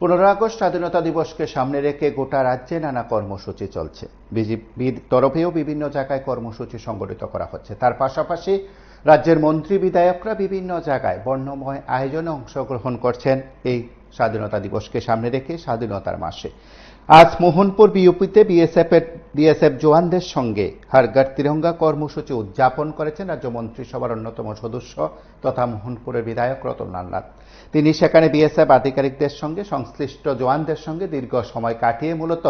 15 August স্বাধীনতা দিবসকে সামনে রেখে গোটা রাজ্যে নানা কর্মসূচি চলছে। বিজেপির তরফেও বিভিন্ন জায়গায় কর্মসূচি সংগঠিত করা হচ্ছে। তার পাশাপাশি রাজ্যের মন্ত্রী বিধায়করা বিভিন্ন জায়গায় বর্ণময় আয়োজনে অংশগ্রহণ করছেন এই স্বাধীনতা দিবসকে সামনে রেখে স্বাধীনতার মাসে। আজ মোহনপুর বিউপিতে বিএসএফ জওয়ানদের সঙ্গে হর ঘর তিরঙ্গা কর্মসূচি উদযাপন করেছেন রাজ্য মন্ত্রিসভার অন্যতম সদস্য তথা মোহনপুরের বিধায়ক রতনলাল নাথ। তিনি সেখানে বিএসএফ আধিকারিকদের সঙ্গে সংশ্লিষ্ট জওয়ানদের সঙ্গে দীর্ঘ সময় কাটিয়ে মূলত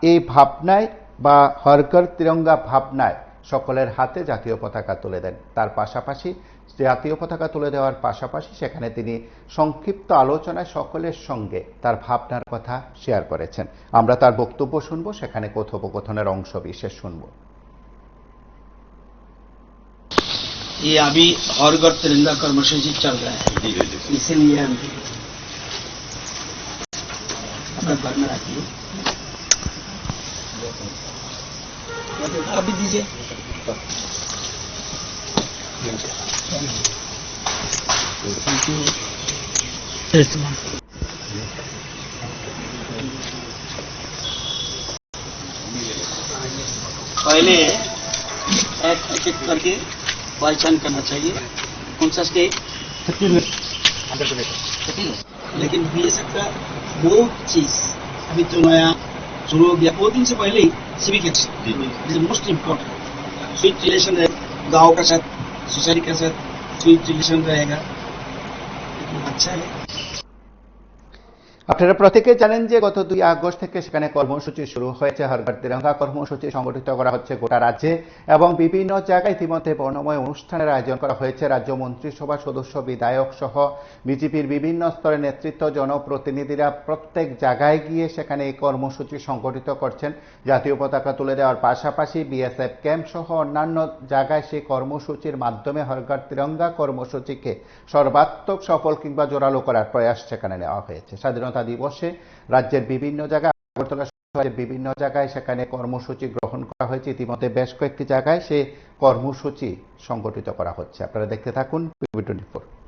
এই ভাবনায় বা হর ঘর তিরঙ্গা ভাবনায় সকলের হাতে জাতীয় পতাকা তুলে দেন। তার পাশাপাশি জাতীয় পতাকা তুলে দেওয়ার পাশাপাশি সেখানে তিনি সংক্ষিপ্ত আলোচনায় সকলের সঙ্গে তার ভাবনার কথা শেয়ার করেছেন। আমরা তার বক্তব্য শুনব, সেখানে কথোপকথনের অংশ বিশেষ শুনব। ये अभी हर घर तिरंगा कर्मसूची चल रहा है, इसीलिए हम अपना घर में रखिए। अभी दीजिए। पहले एक करके पहचान करना चाहिए कौन सा स्टेट, लेकिन बीएसएफ का बहुत चीज अभी तो नया शुरू हो गया। 2 दिन से पहले ही civic action is most important. Sweet relation रहेगा गाँव का साथ, सोसाइटी के साथ स्वीट रिलेशन रहेगा, अच्छा है। আপনারা প্রত্যেকে জানেন যে গত 2 আগস্ট থেকে সেখানে কর্মসূচি শুরু হয়েছে। হর ঘর তিরঙ্গা কর্মসূচি সংগঠিত করা হচ্ছে গোটা রাজ্যে এবং বিভিন্ন জায়গায় ইতিমধ্যে বর্ণময় অনুষ্ঠানের আয়োজন করা হয়েছে। রাজ্য মন্ত্রিসভার সদস্য, বিধায়ক সহ বিজেপির বিভিন্ন স্তরের নেতৃত্ব, জনপ্রতিনিধিরা প্রত্যেক জায়গায় গিয়ে সেখানে এই কর্মসূচি সংগঠিত করছেন। জাতীয় পতাকা তুলে দেওয়ার পাশাপাশি বিএসএফ ক্যাম্প সহ অন্যান্য জায়গায় সেই কর্মসূচির মাধ্যমে হর ঘর তিরঙ্গা কর্মসূচিকে সর্বাত্মক সফল কিংবা জোরালো করার প্রয়াস সেখানে নেওয়া হয়েছে। স্বাধীনতা দিবসে রাজ্যের বিভিন্ন জায়গায়, আগরতলা শহরের বিভিন্ন জায়গায় সেখানে কর্মসূচি গ্রহণ করা হয়েছে। ইতিমধ্যে বেশ কয়েকটি জায়গায় সে কর্মসূচি সংগঠিত করা হচ্ছে। আপনারা দেখতে থাকুন PB24।